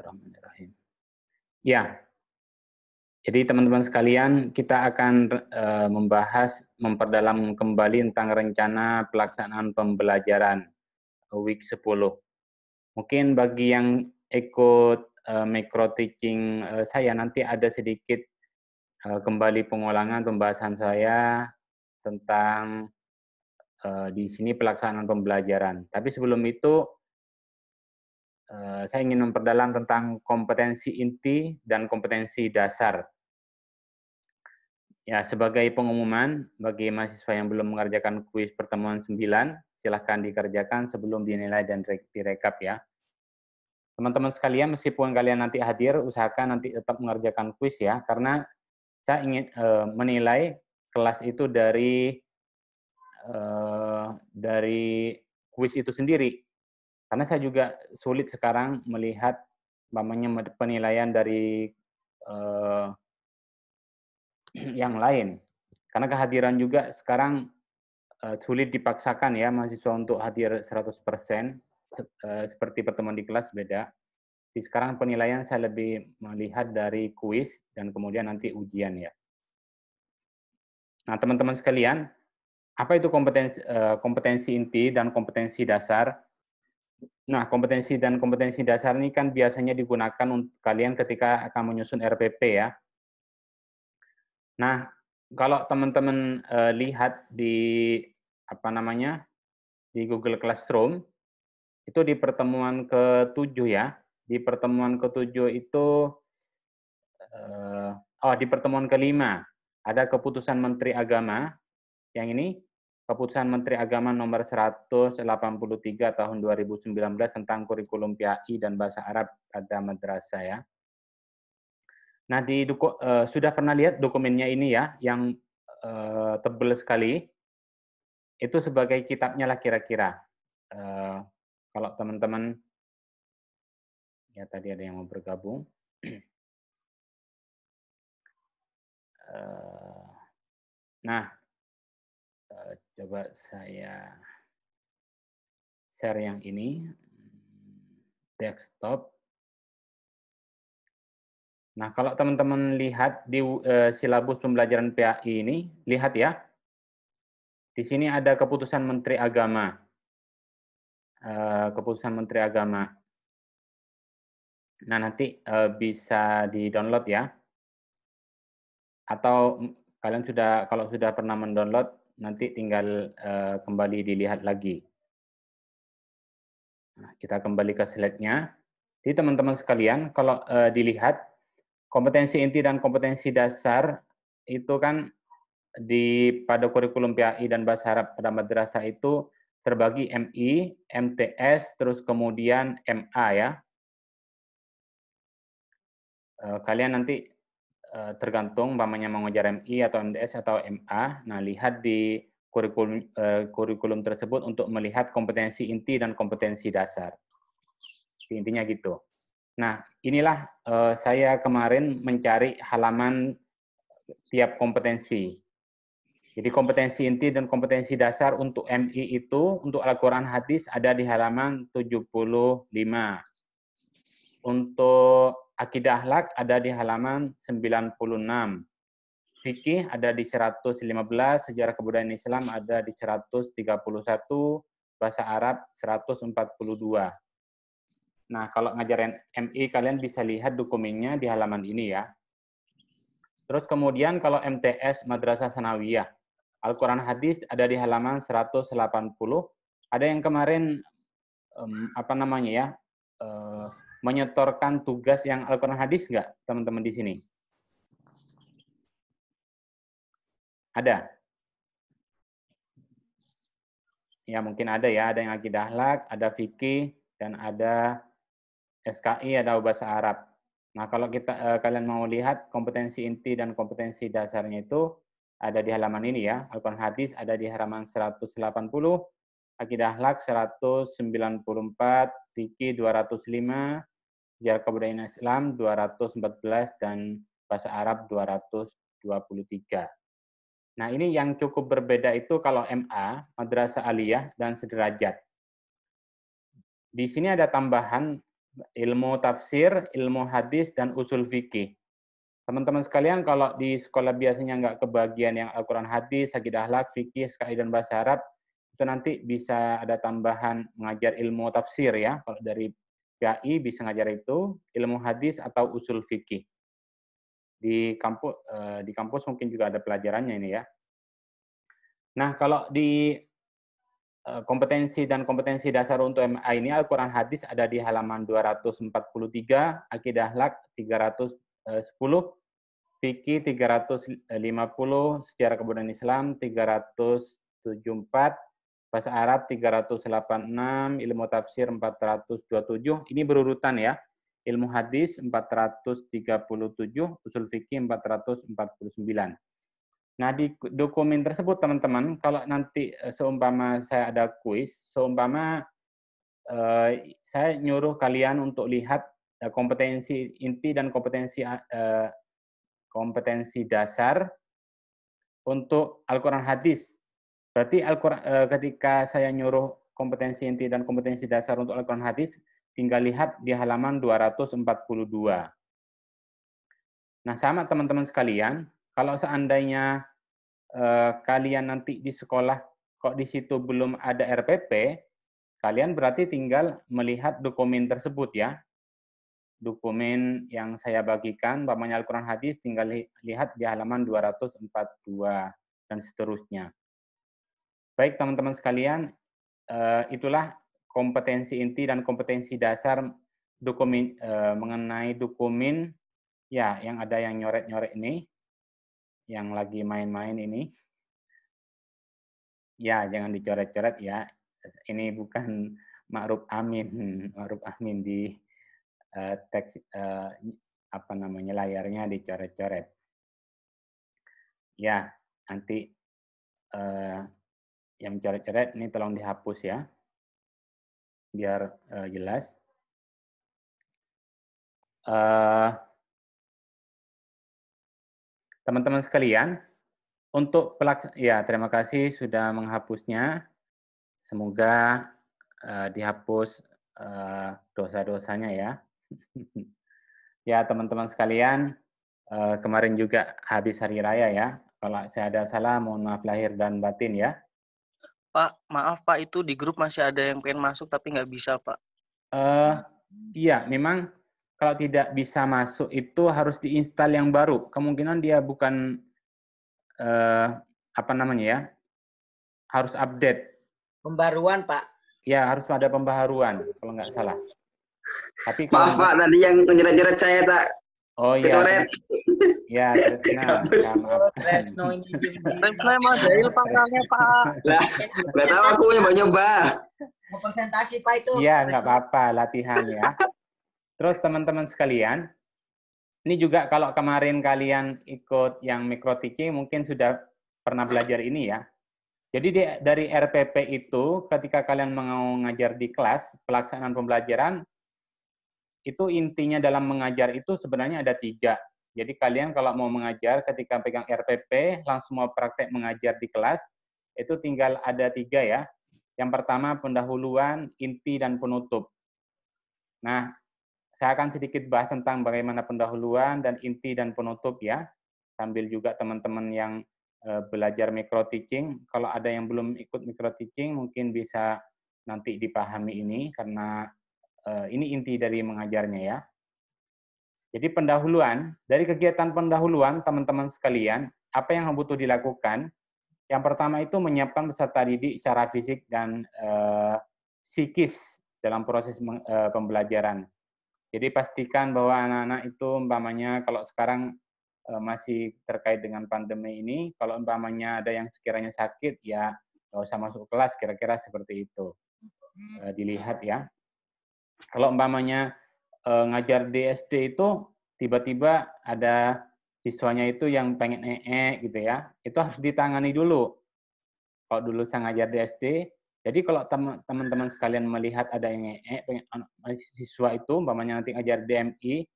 Bismillahirrahmanirrahim. Ya, jadi teman-teman sekalian, kita akan memperdalam kembali tentang rencana pelaksanaan pembelajaran week 10. Mungkin bagi yang ikut micro teaching saya, nanti ada sedikit kembali pengulangan pembahasan saya tentang di sini pelaksanaan pembelajaran. Tapi sebelum itu, saya ingin memperdalam tentang kompetensi inti dan kompetensi dasar. Ya, sebagai pengumuman, bagi mahasiswa yang belum mengerjakan kuis pertemuan 9, silahkan dikerjakan sebelum dinilai dan direkap ya. Teman-teman sekalian, meskipun kalian nanti hadir, usahakan nanti tetap mengerjakan kuis ya, karena saya ingin menilai kelas itu dari kuis itu sendiri. Karena saya juga sulit sekarang melihat penilaian dari yang lain. Karena kehadiran juga sekarang sulit dipaksakan ya mahasiswa untuk hadir 100%, seperti pertemuan di kelas beda. Di sekarang penilaian saya lebih melihat dari kuis dan kemudian nanti ujian ya. Nah, teman-teman sekalian, apa itu kompetensi inti dan kompetensi dasar? Nah, kompetensi dan kompetensi dasar ini kan biasanya digunakan untuk kalian ketika akan menyusun RPP ya. Nah, kalau teman-teman lihat di di Google Classroom, itu di pertemuan ke-7 ya. Di pertemuan ke-7 itu, di pertemuan ke-5, ada keputusan Menteri Agama, yang ini, Keputusan Menteri Agama nomor 183 tahun 2019 tentang kurikulum PAI dan bahasa Arab pada madrasah ya. Nah, sudah pernah lihat dokumennya ini ya, yang tebal sekali. Itu sebagai kitabnya lah kira-kira. Kalau teman-teman, ya tadi ada yang mau bergabung. Nah, coba saya share yang ini, desktop. Nah, kalau teman-teman lihat di silabus pembelajaran PAI ini, lihat ya, di sini ada keputusan Menteri Agama. Keputusan Menteri Agama. Nah, nanti bisa di-download ya. Atau kalian kalau sudah pernah mendownload, nanti tinggal kembali dilihat lagi. Nah, kita kembali ke slide-nya. Jadi teman-teman sekalian, kalau dilihat, kompetensi inti dan kompetensi dasar itu kan pada kurikulum PAI dan bahasa Arab pada madrasah itu terbagi MI, MTS, terus kemudian MA ya. Kalian nanti tergantung umpamanya mau ngejar MI atau MTS atau MA. Nah, lihat di kurikulum tersebut untuk melihat kompetensi inti dan kompetensi dasar. Intinya gitu. Nah, inilah saya kemarin mencari halaman tiap kompetensi. Jadi kompetensi inti dan kompetensi dasar untuk MI itu, untuk Al-Quran Hadis ada di halaman 75. Untuk Akidah Akhlak ada di halaman 96. Fikih ada di 115, Sejarah Kebudayaan Islam ada di 131, Bahasa Arab 142. Nah, kalau ngajarin MI, kalian bisa lihat dokumennya di halaman ini ya. Terus kemudian kalau MTS, Madrasah Sanawiyah, Al-Quran Hadis ada di halaman 180. Ada yang kemarin, menyetorkan tugas yang Al-Quran Hadis nggak, teman-teman di sini? Ada? Ya, mungkin ada ya. Ada yang Akidah Akhlak, ada Fikih, dan ada SKI, ada bahasa Arab. Nah, kalau kalian mau lihat kompetensi inti dan kompetensi dasarnya itu ada di halaman ini ya. Al-Quran Hadis ada di halaman 180, Akidah Akhlak 194, Fikih 205, Sejarah Kebudayaan Islam 214, dan Bahasa Arab 223. Nah, ini yang cukup berbeda itu kalau MA, Madrasah Aliyah, dan Sederajat. Di sini ada tambahan ilmu tafsir, ilmu hadis, dan usul fikih. Teman-teman sekalian, kalau di sekolah biasanya nggak kebagian yang Al-Quran hadis, akidah akhlak, fikih, SKI, dan bahasa Arab, itu nanti bisa ada tambahan mengajar ilmu tafsir ya. Kalau dari PAI bisa ngajar itu, ilmu hadis atau usul fikih. Di kampus mungkin juga ada pelajarannya ini ya. Nah, kalau di kompetensi dan kompetensi dasar untuk MA ini, Al-Quran hadis ada di halaman 243, akidah akhlak 310, fikih 350, sejarah kebudayaan Islam 374, bahasa Arab 386, ilmu tafsir 427. Ini berurutan ya. Ilmu hadis 437, usul fikih 449. Nah, di dokumen tersebut teman-teman, kalau nanti seumpama saya ada kuis, seumpama saya nyuruh kalian untuk lihat kompetensi inti dan kompetensi dasar untuk Al-Quran hadis. Berarti ketika saya nyuruh kompetensi inti dan kompetensi dasar untuk Al-Quran hadis, tinggal lihat di halaman 242. Nah, sama teman-teman sekalian, kalau seandainya kalian nanti di sekolah kok di situ belum ada RPP, kalian berarti tinggal melihat dokumen tersebut ya. Dokumen yang saya bagikan, umpamanya Al-Quran hadis, tinggal lihat di halaman 242 dan seterusnya. Baik teman-teman sekalian, itulah kompetensi inti dan kompetensi dasar dokumen mengenai dokumen ya yang ada yang nyoret-nyoret ini, yang lagi main-main ini. Ya, jangan dicoret-coret ya. Ini bukan Ma'ruf Amin di teks apa namanya layarnya dicoret-coret. Ya, nanti yang coret-coret ini tolong dihapus ya, biar jelas. Teman-teman sekalian, untuk ya terima kasih sudah menghapusnya. Semoga dihapus dosa-dosanya ya. Ya teman-teman sekalian, kemarin juga habis hari raya ya. Kalau saya ada salah, mohon maaf lahir dan batin ya. Pak, maaf Pak, itu di grup masih ada yang pengen masuk tapi nggak bisa Pak. Iya, memang kalau tidak bisa masuk itu harus diinstal yang baru. Kemungkinan dia bukan apa namanya ya, harus update. Pembaruan Pak. Ya, harus ada pembaharuan kalau nggak salah. Tapi maaf Pak, tadi yang nyerat-nyerat saya tak oh iya, kecoret. Ya, Tresna, ya, maaf. Tresno ini. Tresno emang jahil pangkalnya Pak. Lah, nggak tahu aku nyoba-nyoba. Mau presentasi Pak itu. Iya, nggak apa-apa, latihan ya. Terus teman-teman sekalian, ini juga kalau kemarin kalian ikut yang micro teaching mungkin sudah pernah belajar ini ya. Jadi dari RPP itu ketika kalian mau ngajar di kelas, pelaksanaan pembelajaran, itu intinya dalam mengajar itu sebenarnya ada 3. Jadi kalian kalau mau mengajar ketika pegang RPP, langsung mau praktek mengajar di kelas, itu tinggal ada 3 ya. Yang pertama pendahuluan, inti, dan penutup. Nah, saya akan sedikit bahas tentang bagaimana pendahuluan dan inti dan penutup ya. Sambil juga teman-teman yang belajar micro teaching, kalau ada yang belum ikut micro teaching mungkin bisa nanti dipahami ini karena ini inti dari mengajarnya ya. Jadi pendahuluan, dari kegiatan pendahuluan teman-teman sekalian, apa yang butuh dilakukan? Yang pertama itu menyiapkan peserta didik secara fisik dan psikis dalam proses pembelajaran. Jadi pastikan bahwa anak-anak itu umpamanya kalau sekarang masih terkait dengan pandemi ini, kalau umpamanya ada yang sekiranya sakit, ya nggak usah masuk kelas, kira-kira seperti itu. Dilihat ya. Kalau umpamanya ngajar di SD itu, tiba-tiba ada siswanya itu yang pengen gitu ya, itu harus ditangani dulu. Kalau dulu saya ngajar di SD, jadi kalau teman-teman sekalian melihat ada yang pengen siswa itu, umpamanya nanti ngajar DMI,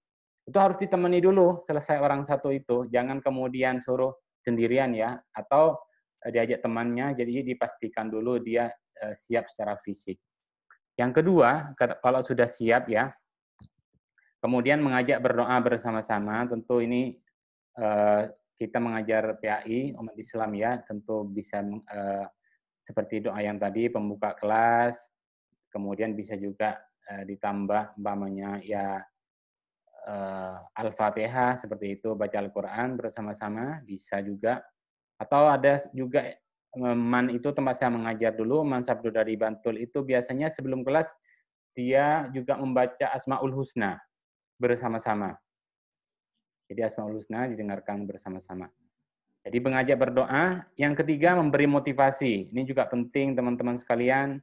itu harus ditemani dulu selesai orang satu itu, jangan kemudian suruh sendirian ya, atau diajak temannya, jadi dipastikan dulu dia siap secara fisik. Yang kedua, kalau sudah siap ya, Kemudian mengajak berdoa bersama-sama, tentu ini kita mengajar PAI, umat Islam ya, tentu bisa seperti doa yang tadi, pembuka kelas, kemudian bisa juga ditambah umpamanya ya Al-Fatihah seperti itu, baca Al-Quran bersama-sama, bisa juga. Atau ada juga Man itu tempat saya mengajar dulu, Man Sabdo dari Bantul itu biasanya sebelum kelas dia juga membaca Asmaul Husna bersama-sama. Jadi Asmaul Husna didengarkan bersama-sama. Jadi mengajak berdoa. Yang ketiga, memberi motivasi. Ini juga penting teman-teman sekalian.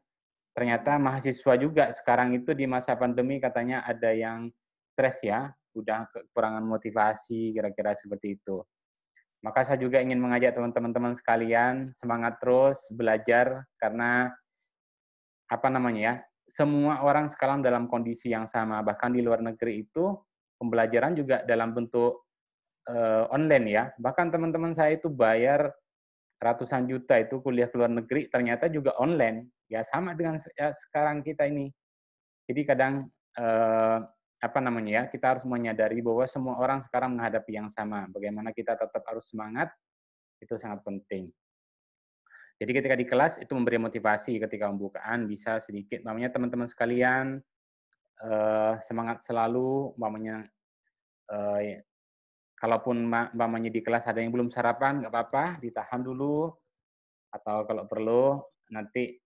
Ternyata mahasiswa juga sekarang itu di masa pandemi katanya ada yang stres ya, udah kekurangan motivasi, kira-kira seperti itu. Maka saya juga ingin mengajak teman-teman sekalian semangat terus belajar, karena apa namanya ya, semua orang sekarang dalam kondisi yang sama. Bahkan di luar negeri itu pembelajaran juga dalam bentuk online ya. Bahkan teman-teman saya itu bayar ratusan juta itu kuliah ke luar negeri, ternyata juga online. Ya sama dengan sekarang kita ini. Jadi kadang apa namanya ya, kita harus menyadari bahwa semua orang sekarang menghadapi yang sama. Bagaimana kita tetap harus semangat, itu sangat penting. Jadi ketika di kelas itu memberi motivasi, ketika pembukaan bisa sedikit, namanya teman-teman sekalian semangat selalu, umpamanya kalaupun umpamanya di kelas ada yang belum sarapan, nggak apa-apa, ditahan dulu, atau kalau perlu nanti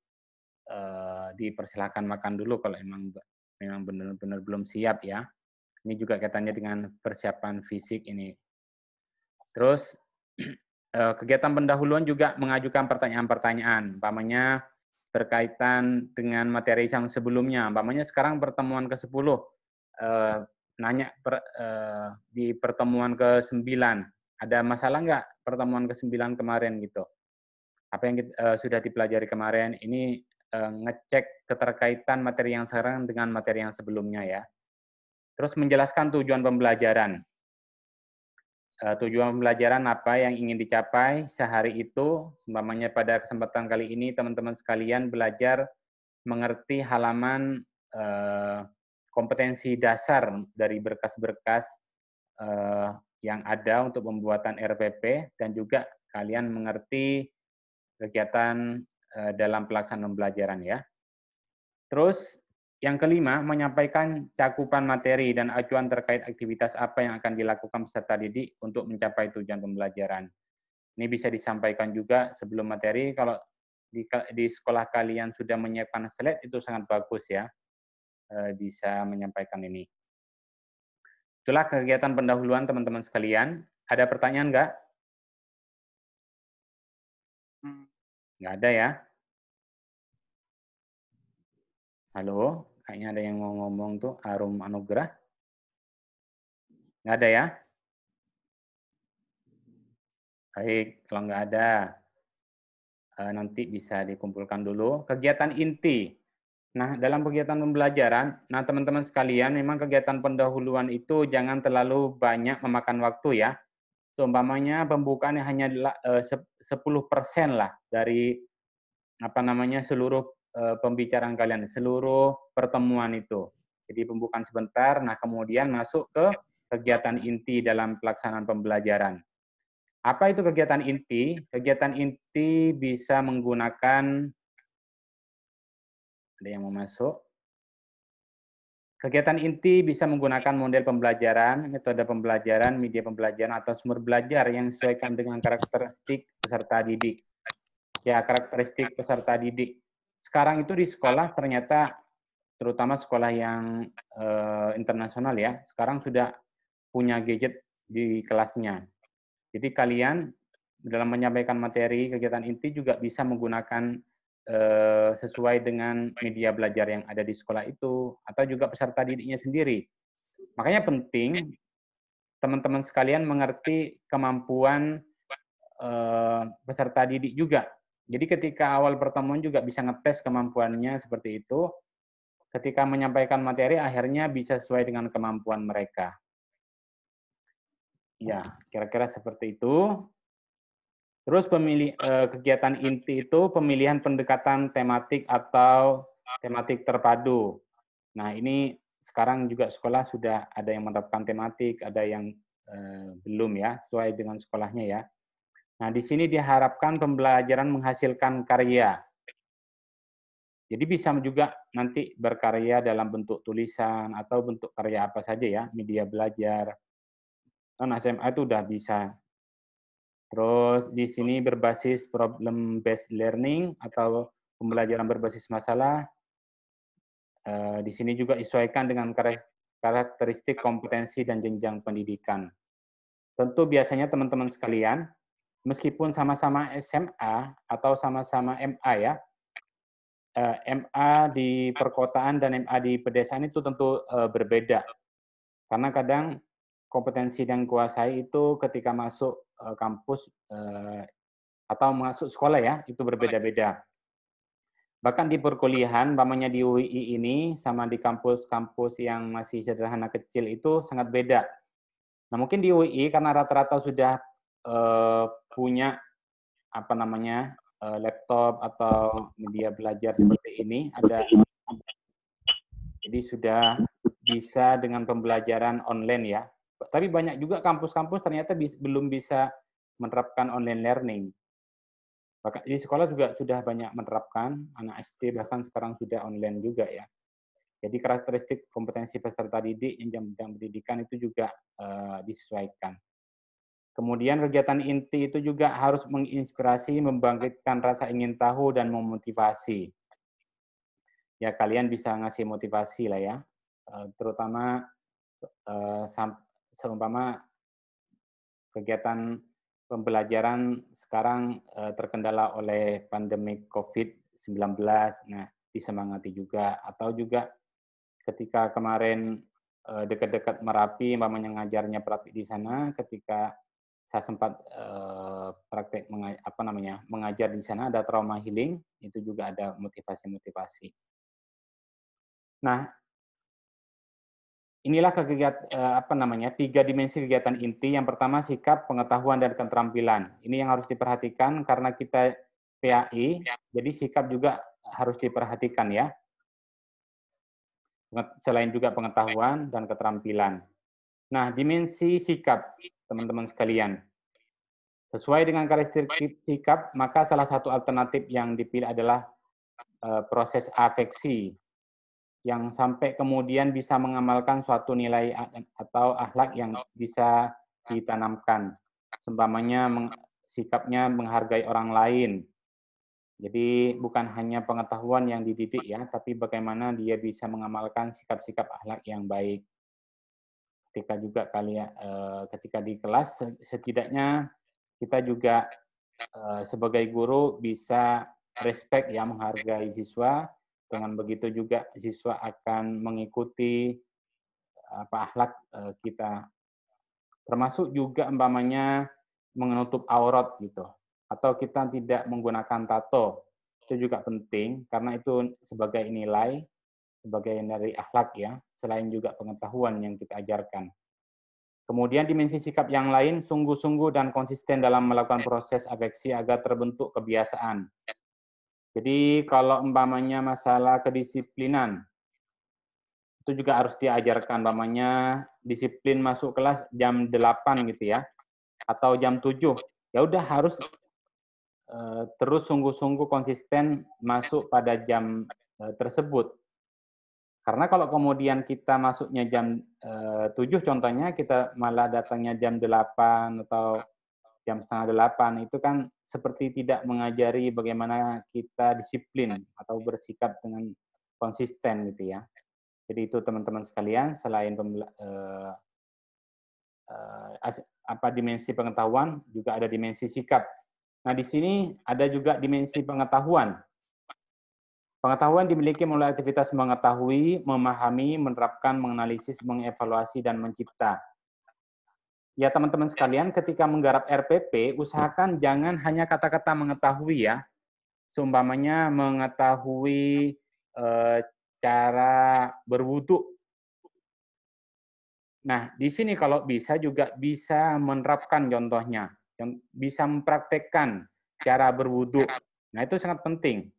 dipersilakan makan dulu kalau memang benar-benar belum siap ya. Ini juga kaitannya dengan persiapan fisik ini. Terus kegiatan pendahuluan juga mengajukan pertanyaan-pertanyaan, umpamanya berkaitan dengan materi yang sebelumnya. Umpamanya sekarang pertemuan ke-10, nanya di pertemuan ke-9, ada masalah nggak pertemuan ke-9 kemarin gitu. Apa yang sudah dipelajari kemarin, ini ngecek keterkaitan materi yang sekarang dengan materi yang sebelumnya ya. Terus menjelaskan tujuan pembelajaran. Tujuan pembelajaran apa yang ingin dicapai sehari itu, umpamanya pada kesempatan kali ini teman-teman sekalian belajar mengerti halaman kompetensi dasar dari berkas-berkas yang ada untuk pembuatan RPP, dan juga kalian mengerti kegiatan dalam pelaksanaan pembelajaran ya. Terus yang kelima, menyampaikan cakupan materi dan acuan terkait aktivitas apa yang akan dilakukan peserta didik untuk mencapai tujuan pembelajaran. Ini bisa disampaikan juga sebelum materi. Kalau di sekolah kalian sudah menyiapkan slide, itu sangat bagus ya, bisa menyampaikan ini. Itulah kegiatan pendahuluan teman-teman sekalian. Ada pertanyaan nggak? Nggak ada ya? Halo, kayaknya ada yang mau ngomong tuh, Arum Anugrah. Nggak ada ya? Baik, kalau nggak ada, nanti bisa dikumpulkan dulu. Kegiatan inti. Nah, dalam kegiatan pembelajaran, nah teman-teman sekalian, memang kegiatan pendahuluan itu jangan terlalu banyak memakan waktu ya. Seumpamanya pembukaan hanya 10% lah dari apa namanya seluruh pembicaraan kalian, seluruh pertemuan itu. Jadi pembukaan sebentar, nah kemudian masuk ke kegiatan inti dalam pelaksanaan pembelajaran. Apa itu kegiatan inti? Kegiatan inti bisa menggunakan, ada yang mau masuk? Kegiatan inti bisa menggunakan model pembelajaran, metode pembelajaran, media pembelajaran, atau sumber belajar yang disesuaikan dengan karakteristik peserta didik. Ya, karakteristik peserta didik. Sekarang itu di sekolah ternyata, terutama sekolah yang internasional ya, sekarang sudah punya gadget di kelasnya. Jadi kalian dalam menyampaikan materi kegiatan inti juga bisa menggunakan sesuai dengan media belajar yang ada di sekolah itu, atau juga peserta didiknya sendiri. Makanya penting teman-teman sekalian mengerti kemampuan peserta didik juga. Jadi ketika awal pertemuan juga bisa ngetes kemampuannya seperti itu. Ketika menyampaikan materi akhirnya bisa sesuai dengan kemampuan mereka. Ya, kira-kira seperti itu. Terus kegiatan inti itu pemilihan pendekatan tematik atau tematik terpadu. Nah, ini sekarang juga sekolah sudah ada yang menerapkan tematik, ada yang belum ya, sesuai dengan sekolahnya ya. Nah, di sini diharapkan pembelajaran menghasilkan karya. Jadi bisa juga nanti berkarya dalam bentuk tulisan atau bentuk karya apa saja ya, media belajar. Kan SMA itu udah bisa. Terus di sini berbasis problem based learning atau pembelajaran berbasis masalah. Di sini juga disesuaikan dengan karakteristik kompetensi dan jenjang pendidikan. Tentu biasanya teman-teman sekalian, meskipun sama-sama SMA atau sama-sama MA ya, MA di perkotaan dan MA di pedesaan itu tentu berbeda. Karena kadang kompetensi dan kuasai itu ketika masuk kampus atau masuk sekolah ya, itu berbeda-beda. Bahkan di perkuliahan, umpamanya di UI ini sama di kampus-kampus yang masih sederhana kecil itu sangat beda. Nah, mungkin di UI karena rata-rata sudah punya apa namanya laptop atau media belajar seperti ini, jadi sudah bisa dengan pembelajaran online ya. Tapi banyak juga kampus-kampus ternyata belum bisa menerapkan online learning. Bahkan di sekolah juga sudah banyak menerapkan, anak SD bahkan sekarang sudah online juga ya. Jadi karakteristik kompetensi peserta didik yang jenjang pendidikan itu juga disesuaikan. Kemudian kegiatan inti itu juga harus menginspirasi, membangkitkan rasa ingin tahu dan memotivasi. Ya kalian bisa ngasih motivasi lah ya, terutama seumpama kegiatan pembelajaran sekarang terkendala oleh pandemi COVID-19, nah disemangati juga. Atau juga ketika kemarin dekat-dekat Merapi, mamanya ngajarnya praktik di sana, ketika saya sempat praktek mengajar di sana, ada trauma healing, itu juga ada motivasi-motivasi. Nah, inilah tiga dimensi kegiatan inti. Yang pertama sikap, pengetahuan, dan keterampilan. Ini yang harus diperhatikan karena kita PAI, jadi sikap juga harus diperhatikan ya. Selain juga pengetahuan dan keterampilan. Nah, dimensi sikap, teman-teman sekalian. Sesuai dengan karakteristik sikap, maka salah satu alternatif yang dipilih adalah proses afeksi, yang sampai kemudian bisa mengamalkan suatu nilai atau akhlak yang bisa ditanamkan. Seumpamanya sikapnya menghargai orang lain. Jadi bukan hanya pengetahuan yang dididik ya, tapi bagaimana dia bisa mengamalkan sikap-sikap akhlak yang baik. Ketika di kelas, setidaknya kita juga sebagai guru bisa respect ya, menghargai siswa. Dengan begitu juga siswa akan mengikuti akhlak kita. Termasuk juga umpamanya menutup aurat gitu. Atau kita tidak menggunakan tato. Itu juga penting karena itu sebagai nilai, sebagai dari akhlak ya, selain juga pengetahuan yang kita ajarkan. Kemudian dimensi sikap yang lain, sungguh-sungguh dan konsisten dalam melakukan proses afeksi agar terbentuk kebiasaan. Jadi kalau umpamanya masalah kedisiplinan, itu juga harus diajarkan, umpamanya disiplin masuk kelas jam 8 gitu ya, atau jam 7, ya udah harus terus sungguh-sungguh konsisten masuk pada jam tersebut. Karena kalau kemudian kita masuknya jam 7 contohnya, kita malah datangnya jam 8 atau jam setengah 8, itu kan seperti tidak mengajari bagaimana kita disiplin atau bersikap dengan konsisten gitu ya. Jadi itu teman-teman sekalian, selain dimensi pengetahuan, juga ada dimensi sikap. Nah di sini ada juga dimensi pengetahuan. Pengetahuan dimiliki melalui aktivitas mengetahui, memahami, menerapkan, menganalisis, mengevaluasi, dan mencipta. Ya teman-teman sekalian, ketika menggarap RPP, usahakan jangan hanya kata-kata mengetahui ya. Seumpamanya mengetahui cara berwudu. Nah, di sini kalau bisa juga bisa menerapkan contohnya, yang bisa mempraktekkan cara berwudu. Nah, itu sangat penting.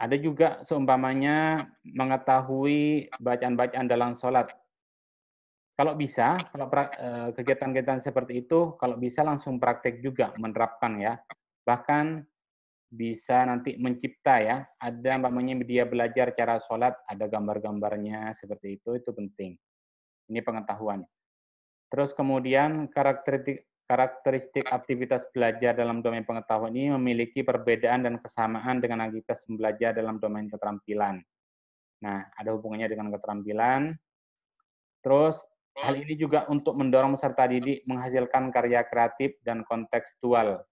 Ada juga seumpamanya mengetahui bacaan-bacaan dalam sholat. Kalau bisa, kalau kegiatan-kegiatan seperti itu, kalau bisa langsung praktek juga menerapkan ya. Bahkan bisa nanti mencipta ya. Ada umpamanya media belajar cara sholat, ada gambar-gambarnya seperti itu penting. Ini pengetahuan. Terus kemudian karakteristik aktivitas belajar dalam domain pengetahuan ini memiliki perbedaan dan kesamaan dengan aktivitas belajar dalam domain keterampilan. Nah, ada hubungannya dengan keterampilan. Terus, hal ini juga untuk mendorong peserta didik menghasilkan karya kreatif dan kontekstual.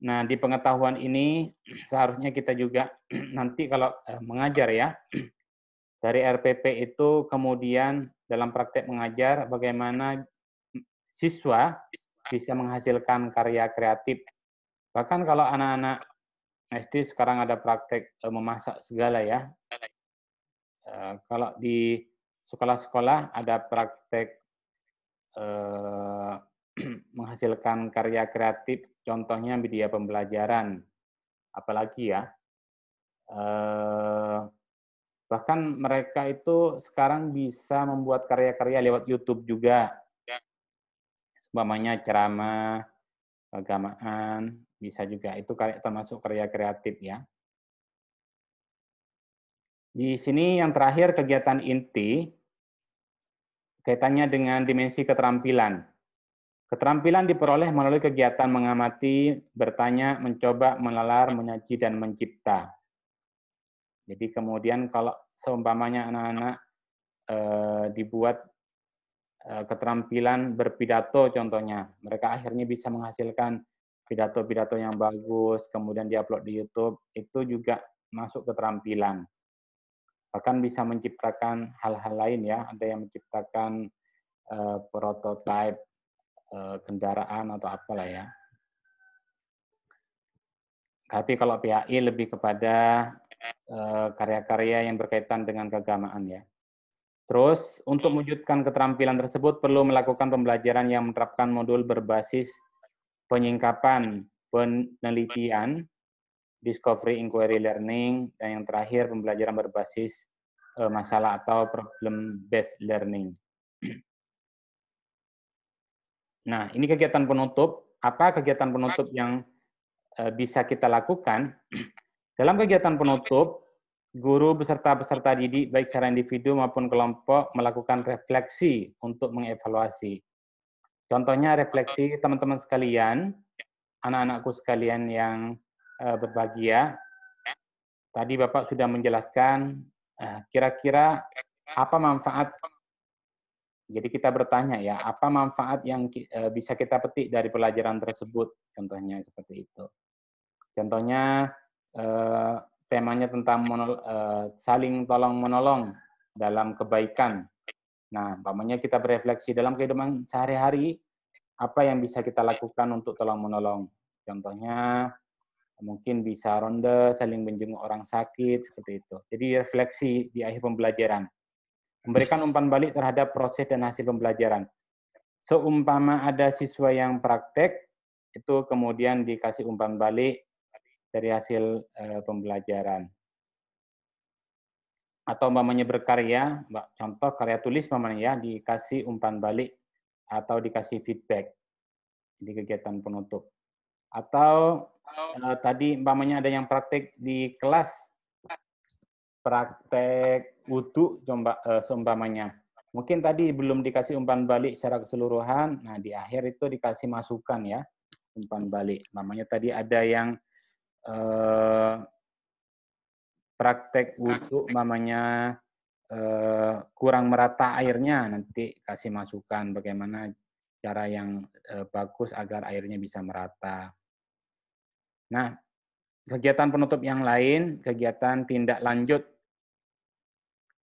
Nah, di pengetahuan ini seharusnya kita juga nanti kalau mengajar ya, dari RPP itu kemudian dalam praktek mengajar bagaimana siswa bisa menghasilkan karya kreatif. Bahkan kalau anak-anak SD sekarang ada praktek memasak segala ya. Kalau di sekolah-sekolah ada praktek menghasilkan karya kreatif, contohnya media pembelajaran. Apalagi ya, bahkan mereka itu sekarang bisa membuat karya-karya lewat YouTube juga. Umpamanya ceramah, keagamaan, bisa juga. Itu termasuk karya kreatif ya. Di sini yang terakhir kegiatan inti, kaitannya dengan dimensi keterampilan. Keterampilan diperoleh melalui kegiatan mengamati, bertanya, mencoba, melalar, menyaji, dan mencipta. Jadi kemudian kalau seumpamanya anak-anak dibuat keterampilan berpidato contohnya, mereka akhirnya bisa menghasilkan pidato-pidato yang bagus, kemudian diupload di YouTube, itu juga masuk keterampilan. Bahkan bisa menciptakan hal-hal lain ya, ada yang menciptakan prototipe kendaraan atau apalah ya. Tapi kalau PAI lebih kepada karya-karya yang berkaitan dengan keagamaan ya. Terus, untuk mewujudkan keterampilan tersebut perlu melakukan pembelajaran yang menerapkan modul berbasis penyingkapan, penelitian, discovery, inquiry, learning, dan yang terakhir pembelajaran berbasis masalah atau problem-based learning. Nah, ini kegiatan penutup. Apa kegiatan penutup yang bisa kita lakukan? Dalam kegiatan penutup, guru beserta peserta didik baik secara individu maupun kelompok melakukan refleksi untuk mengevaluasi. Contohnya refleksi teman-teman sekalian, anak-anakku sekalian yang berbahagia. Tadi Bapak sudah menjelaskan kira-kira apa manfaat. Jadi kita bertanya ya, apa manfaat yang bisa kita petik dari pelajaran tersebut? Contohnya seperti itu. Contohnya temanya tentang saling tolong-menolong dalam kebaikan. Nah, umpamanya kita berefleksi dalam kehidupan sehari-hari, apa yang bisa kita lakukan untuk tolong-menolong. Contohnya, mungkin bisa ronde, saling menjenguk orang sakit, seperti itu. Jadi refleksi di akhir pembelajaran. Memberikan umpan balik terhadap proses dan hasil pembelajaran. Seumpama ada siswa yang praktek, itu kemudian dikasih umpan balik dari hasil pembelajaran. Atau umpamanya berkarya, contoh karya tulis umpamanya ya, dikasih umpan balik atau dikasih feedback di kegiatan penutup. Atau tadi umpamanya ada yang praktek di kelas, praktek wudhu seumpamanya. Mungkin tadi belum dikasih umpan balik secara keseluruhan, nah di akhir itu dikasih masukan ya, umpan balik. Umpamanya tadi ada yang praktek wudhu umpamanya kurang merata airnya, nanti kasih masukan bagaimana cara yang bagus agar airnya bisa merata. Nah, kegiatan penutup yang lain, kegiatan tindak lanjut.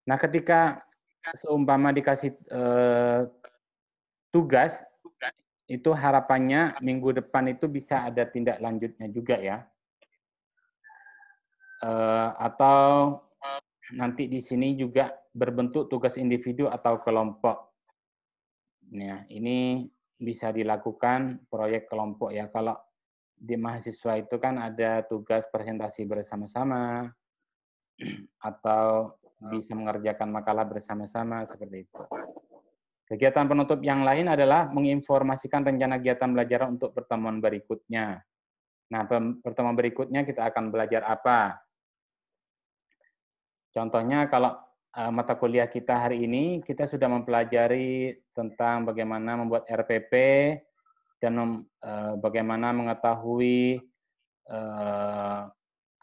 Nah, ketika seumpama dikasih tugas, itu harapannya minggu depan itu bisa ada tindak lanjutnya juga ya. Atau nanti di sini juga berbentuk tugas individu atau kelompok. Nah, ini bisa dilakukan proyek kelompok ya. Kalau di mahasiswa itu kan ada tugas presentasi bersama-sama atau bisa mengerjakan makalah bersama-sama seperti itu. Kegiatan penutup yang lain adalah menginformasikan rencana kegiatan belajar untuk pertemuan berikutnya. Nah, pertemuan berikutnya kita akan belajar apa? Contohnya kalau mata kuliah kita hari ini, kita sudah mempelajari tentang bagaimana membuat RPP dan bagaimana mengetahui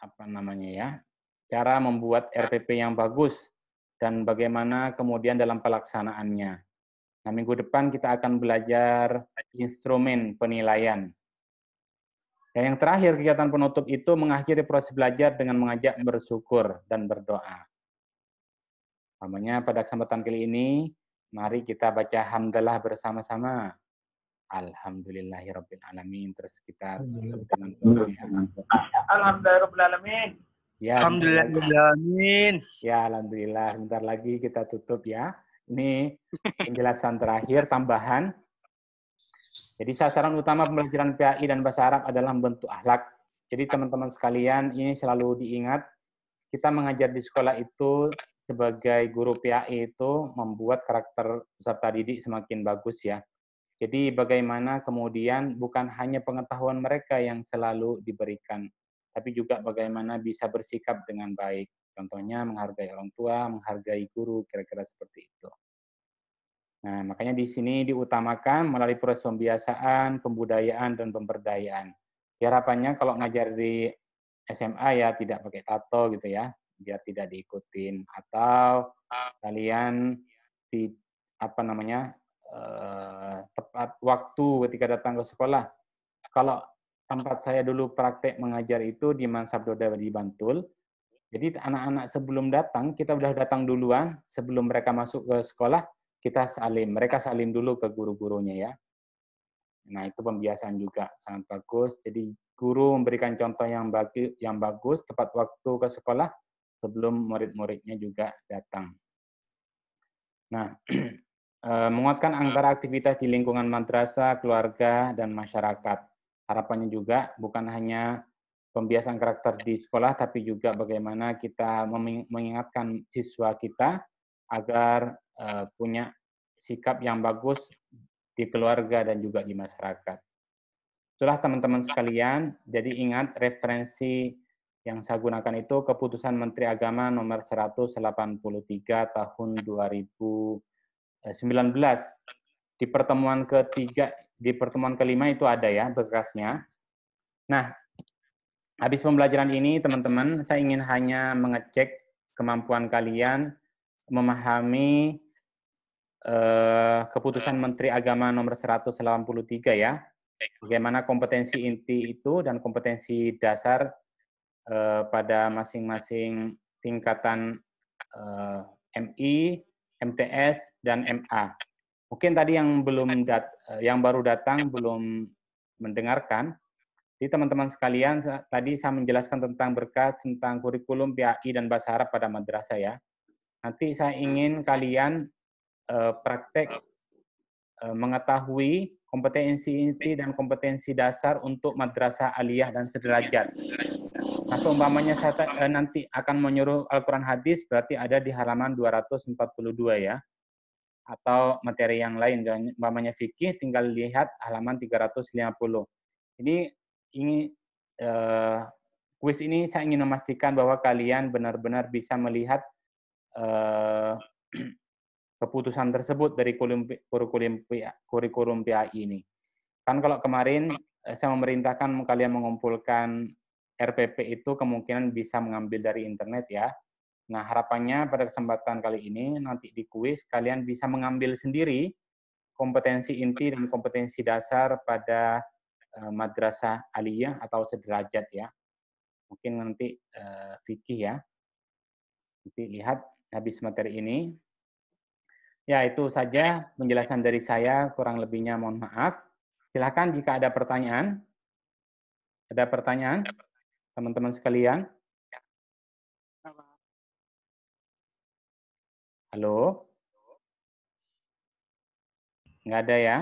apa namanya ya, cara membuat RPP yang bagus dan bagaimana kemudian dalam pelaksanaannya. Nah, minggu depan kita akan belajar instrumen penilaian. Dan yang terakhir, kegiatan penutup itu mengakhiri proses belajar dengan mengajak bersyukur dan berdoa. Namanya pada kesempatan kali ini, mari kita baca hamdalah bersama-sama. Alhamdulillahirabbil alamin. Terus kita tutup dengan doa ya. Alhamdulillahirabbil alamin. Ya, Alhamdulillahirrahmanirrahim. ya, alhamdulillah. Bentar lagi kita tutup ya. Ini penjelasan terakhir tambahan. Jadi sasaran utama pembelajaran PAI dan bahasa Arab adalah membentuk akhlak. Jadi teman-teman sekalian, ini selalu diingat, kita mengajar di sekolah itu sebagai guru PAI itu membuat karakter peserta didik semakin bagus ya. Jadi bagaimana kemudian bukan hanya pengetahuan mereka yang selalu diberikan, tapi juga bagaimana bisa bersikap dengan baik. Contohnya menghargai orang tua, menghargai guru, kira-kira seperti itu. Nah, makanya di sini diutamakan melalui proses pembiasaan, pembudayaan, dan pemberdayaan. Harapannya kalau ngajar di SMA ya tidak pakai tato gitu ya, biar tidak diikutin. Atau kalian di apa namanya tepat waktu ketika datang ke sekolah. Kalau tempat saya dulu praktek mengajar itu di Mansabdoda di Bantul, jadi anak-anak sebelum datang, kita udah datang duluan, sebelum mereka masuk ke sekolah, kita salim. Mereka salim dulu ke guru-gurunya ya. Nah, itu pembiasaan juga sangat bagus. Jadi guru memberikan contoh yang bagus tepat waktu ke sekolah sebelum murid-muridnya juga datang. Nah, menguatkan antara aktivitas di lingkungan madrasah, keluarga, dan masyarakat. Harapannya juga bukan hanya pembiasaan karakter di sekolah, tapi juga bagaimana kita mengingatkan siswa kita agar punya sikap yang bagus di keluarga dan juga di masyarakat. Itulah teman-teman sekalian, jadi ingat referensi yang saya gunakan itu Keputusan Menteri Agama nomor 183 tahun 2019. Di pertemuan ketiga, di pertemuan kelima itu ada ya berkasnya. Nah, habis pembelajaran ini teman-teman, saya ingin hanya mengecek kemampuan kalian memahami Keputusan Menteri Agama nomor 183 ya. Bagaimana kompetensi inti itu dan kompetensi dasar pada masing-masing tingkatan MI, MTS, dan MA. Mungkin tadi yang baru datang belum mendengarkan. Jadi teman-teman sekalian, tadi saya menjelaskan tentang berkas tentang kurikulum PAI dan bahasa Arab pada madrasah ya. Nanti saya ingin kalian praktek mengetahui kompetensi inti dan kompetensi dasar untuk madrasah aliyah dan sederajat. Nah, seumpamanya saya nanti akan menyuruh Al-Quran hadis, berarti ada di halaman 242 ya. Atau materi yang lain, umpamanya fikih, tinggal lihat halaman 350. Ini kuis ini saya ingin memastikan bahwa kalian benar-benar bisa melihat keputusan tersebut dari kurikulum PAI ini. Kan kalau kemarin saya memerintahkan kalian mengumpulkan RPP itu kemungkinan bisa mengambil dari internet ya. Nah, harapannya pada kesempatan kali ini nanti di kuis kalian bisa mengambil sendiri kompetensi inti dan kompetensi dasar pada madrasah aliyah atau sederajat ya. Mungkin nanti fikih ya. Nanti lihat habis materi ini. Ya, itu saja penjelasan dari saya, kurang lebihnya mohon maaf. Silakan jika ada pertanyaan. Ada pertanyaan, teman-teman sekalian? Halo? Nggak ada ya?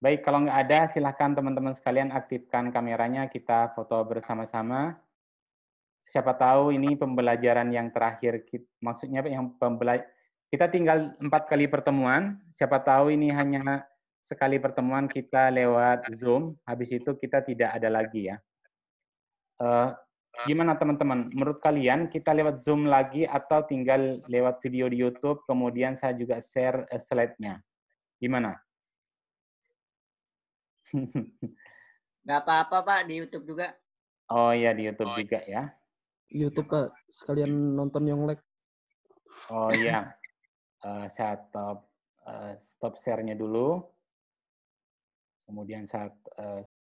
Baik, kalau nggak ada, silahkan teman-teman sekalian aktifkan kameranya, kita foto bersama-sama. Siapa tahu ini pembelajaran yang terakhir, maksudnya yang kita tinggal 4 kali pertemuan, siapa tahu ini hanya sekali pertemuan kita lewat Zoom, habis itu kita tidak ada lagi ya. Gimana teman-teman, menurut kalian kita lewat Zoom lagi atau tinggal lewat video di YouTube, kemudian saya juga share slide-nya? Gimana? Nggak apa-apa Pak, di YouTube juga. Oh iya, di YouTube juga ya. YouTube Pak, sekalian nonton Yonglek. Oh iya, saya stop share-nya dulu. Kemudian saya